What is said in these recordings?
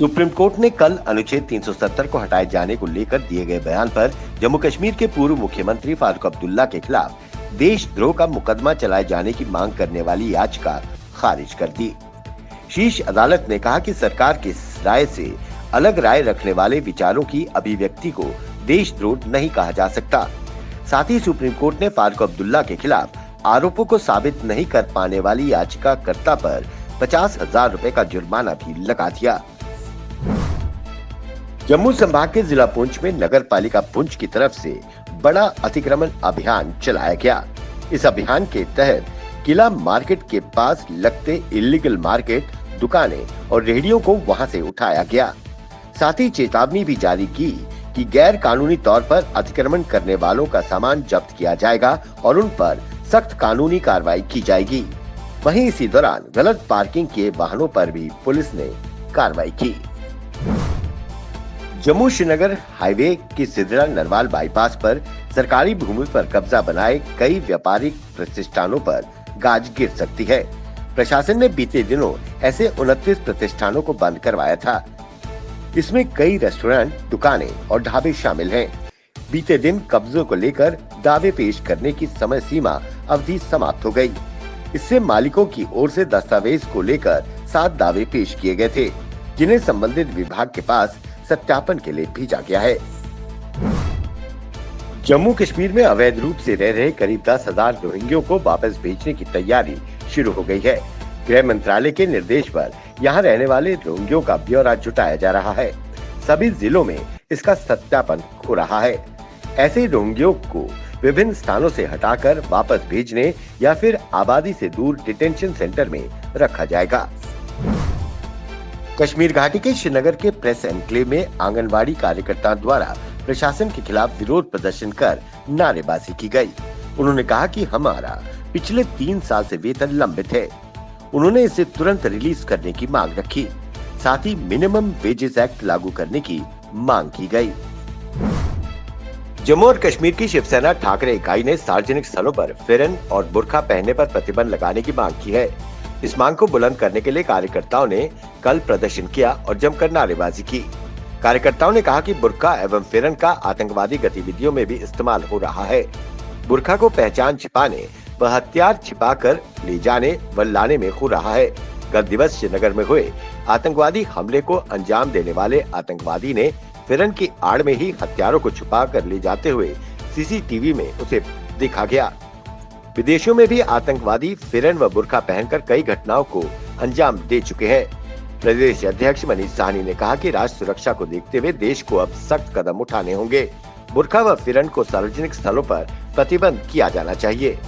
Supreme court ने कल अनुच्छेद 370 को हटाए जाने को लेकर दिए गए बयान पर जम्मू कश्मीर के पूर्व मुख्यमंत्री फारूक अब्दुल्ला के खिलाफ देशद्रोह का मुकदमा चलाए जाने की मांग करने वाली याचिका खारिज कर दी। शीर्ष अदालत ने कहा कि सरकार की राय से अलग राय रखने वाले विचारों की अभिव्यक्ति को देशद्रोह नहीं कहा जा सकता। साथ ही सुप्रीम कोर्ट ने फारूक अब्दुल्ला के खिलाफ आरोपों को साबित नहीं कर पाने वाली याचिकाकर्ता पर 50,000 रुपए का जुर्माना भी लगा दिया। जम्मू संभाग के जिला पुंछ में नगर पालिका पुंछ की तरफ से बड़ा अतिक्रमण अभियान चलाया गया। इस अभियान के तहत किला मार्केट के पास लगते इलीगल मार्केट, दुकानें और रेहड़ियों को वहां से उठाया गया। साथ ही चेतावनी भी जारी की कि गैर कानूनी तौर पर अतिक्रमण करने वालों का सामान जब्त किया जाएगा और उन पर सख्त कानूनी कार्रवाई की जाएगी। वहीं इसी दौरान गलत पार्किंग किए वाहनों पर भी पुलिस ने कार्रवाई की। जम्मू श्रीनगर हाईवे की सिद्रा नरवाल बाईपास पर सरकारी भूमि पर कब्जा बनाए कई व्यापारिक प्रतिष्ठानों पर गाज गिर सकती है। प्रशासन ने बीते दिनों ऐसे 29 प्रतिष्ठानों को बंद करवाया था। इसमें कई रेस्टोरेंट, दुकानें और ढाबे शामिल हैं। बीते दिन कब्जों को लेकर दावे पेश करने की समय सीमा अवधि समाप्त हो गई। इससे मालिकों की ओर से दस्तावेज को लेकर 7 दावे पेश किए गए थे, जिन्हें संबंधित विभाग के पास सत्यापन के लिए भेजा गया है। जम्मू कश्मीर में अवैध रूप से रह रहे करीब 10,000 रोहिंग्यों को वापस भेजने की तैयारी शुरू हो गई है। गृह मंत्रालय के निर्देश पर यहां रहने वाले रोहिंग्यों का ब्यौरा जुटाया जा रहा है। सभी जिलों में इसका सत्यापन हो रहा है। ऐसे रोहिंग्यों को विभिन्न स्थानों से हटाकर वापस भेजने या फिर आबादी से दूर डिटेंशन सेंटर में रखा जाएगा। कश्मीर घाटी के श्रीनगर के प्रेस एनक्लेव में आंगनवाड़ी कार्यकर्ताओं द्वारा प्रशासन के खिलाफ विरोध प्रदर्शन कर नारेबाजी की गई। उन्होंने कहा कि हमारा पिछले 3 साल से वेतन लंबित है। उन्होंने इसे तुरंत रिलीज करने की मांग रखी। साथ ही मिनिमम वेजेस एक्ट लागू करने की मांग की गई। जम्मू और कश्मीर की शिवसेना ठाकरे इकाई ने सार्वजनिक स्थलों पर फेरन और बुर्का पहनने पर प्रतिबंध लगाने की मांग की है। इस मांग को बुलंद करने के लिए कार्यकर्ताओं ने कल प्रदर्शन किया और जमकर नारेबाजी की। कार्यकर्ताओं ने कहा कि बुर्का एवं फेरन का आतंकवादी गतिविधियों में भी इस्तेमाल हो रहा है। बुर्का को पहचान छिपाने व हथियार छिपाकर ले जाने व लाने में हो रहा है। गत दिवस श्रीनगर में हुए आतंकवादी हमले को अंजाम देने वाले आतंकवादी ने फेरन की आड़ में ही हथियारों को छुपा कर ले जाते हुए सीसीटीवी में उसे देखा गया। विदेशों में भी आतंकवादी फेरन व बुर्का पहनकर कई घटनाओं को अंजाम दे चुके हैं। प्रदेश अध्यक्ष मनीष सहनी ने कहा कि राष्ट्र सुरक्षा को देखते हुए देश को अब सख्त कदम उठाने होंगे। बुर्का व फेरन को सार्वजनिक स्थलों पर प्रतिबंध किया जाना चाहिए।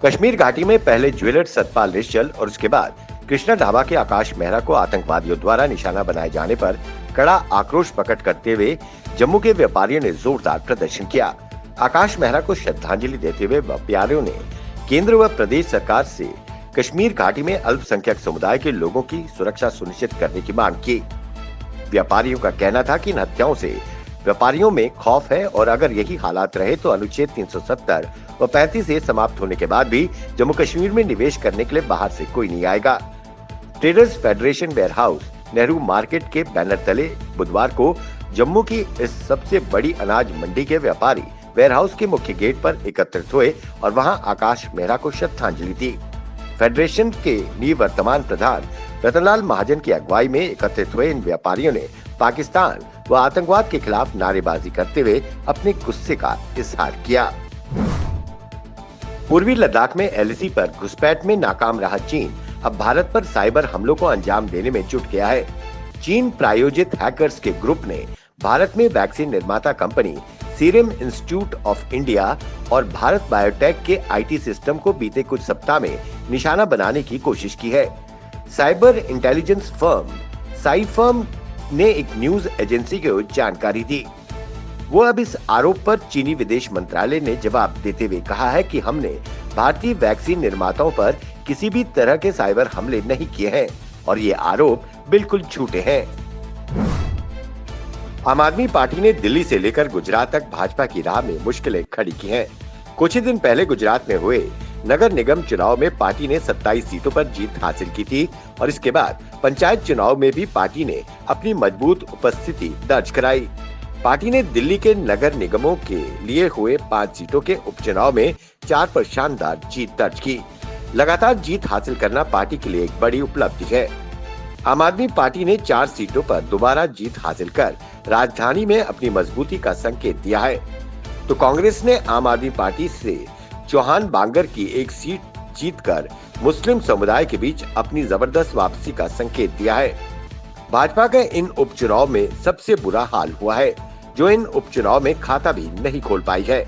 कश्मीर घाटी में पहले ज्वेलर सतपाल निश्चल और उसके बाद कृष्णा ढाबा के आकाश मेहरा को आतंकवादियों द्वारा निशाना बनाए जाने पर कड़ा आक्रोश प्रकट करते हुए जम्मू के व्यापारियों ने जोरदार प्रदर्शन किया। आकाश मेहरा को श्रद्धांजलि देते हुए व्यापारियों ने केंद्र व प्रदेश सरकार से कश्मीर घाटी में अल्पसंख्यक समुदाय के लोगों की सुरक्षा सुनिश्चित करने की मांग की। व्यापारियों का कहना था कि इन हत्याओं से व्यापारियों में खौफ है और अगर यही हालात रहे तो अनुच्छेद 370 व 35 ए समाप्त होने के बाद भी जम्मू कश्मीर में निवेश करने के लिए बाहर से कोई नहीं आएगा। Traders federation warehouse Nehru market के बैनर तले बुधवार को जम्मू की इस सबसे बड़ी अनाज मंडी के व्यापारी वेयरहाउस के मुख्य गेट पर एकत्रित हुए और वहां आकाश मेहरा को श्रद्धांजलि दी। फेडरेशन के निवर्तमान प्रधान रतनलाल महाजन की अगुवाई में एकत्रित हुए इन व्यापारियों ने पाकिस्तान व आतंकवाद के खिलाफ नारेबाजी करते हुए अपने गुस्से का इजहार किया। पूर्वी लद्दाख में एलएसी पर घुसपैठ में नाकाम रहा चीन अब भारत पर साइबर हमलों को अंजाम देने में जुट गया है। चीन प्रायोजित हैकर्स के ग्रुप ने भारत में वैक्सीन निर्माता company serum institute of India और भारत बायोटेक के आईटी सिस्टम को बीते कुछ सप्ताह में निशाना बनाने की कोशिश की है। साइबर इंटेलिजेंस फर्म साइफर्म ने एक न्यूज एजेंसी को जानकारी दी। वो अब इस आरोप पर चीनी विदेश मंत्रालय ने जवाब देते हुए कहा है कि हमने भारतीय वैक्सीन निर्माताओं पर किसी भी तरह के साइबर हमले नहीं किए हैं और ये आरोप बिल्कुल झूठे हैं। आम आदमी पार्टी ने दिल्ली से लेकर गुजरात तक भाजपा की राह में मुश्किलें खड़ी की हैं। कुछ ही दिन पहले गुजरात में हुए नगर निगम चुनाव में पार्टी ने 27 सीटों पर जीत हासिल की थी और इसके बाद पंचायत चुनाव में भी पार्टी ने अपनी मजबूत उपस्थिति दर्ज कराई। पार्टी ने दिल्ली के नगर निगमों के लिए हुए 5 सीटों के उपचुनाव में 4 पर शानदार जीत दर्ज की। लगातार जीत हासिल करना पार्टी के लिए एक बड़ी उपलब्धि है। आम आदमी पार्टी ने 4 सीटों पर दोबारा जीत हासिल कर राजधानी में अपनी मजबूती का संकेत दिया है, तो कांग्रेस ने आम आदमी पार्टी से चौहान बांगर की एक सीट जीतकर मुस्लिम समुदाय के बीच अपनी जबरदस्त वापसी का संकेत दिया है। भाजपा के इन उपचुनाव में सबसे बुरा हाल हुआ है, जो इन उपचुनाव में खाता भी नहीं खोल पाई है।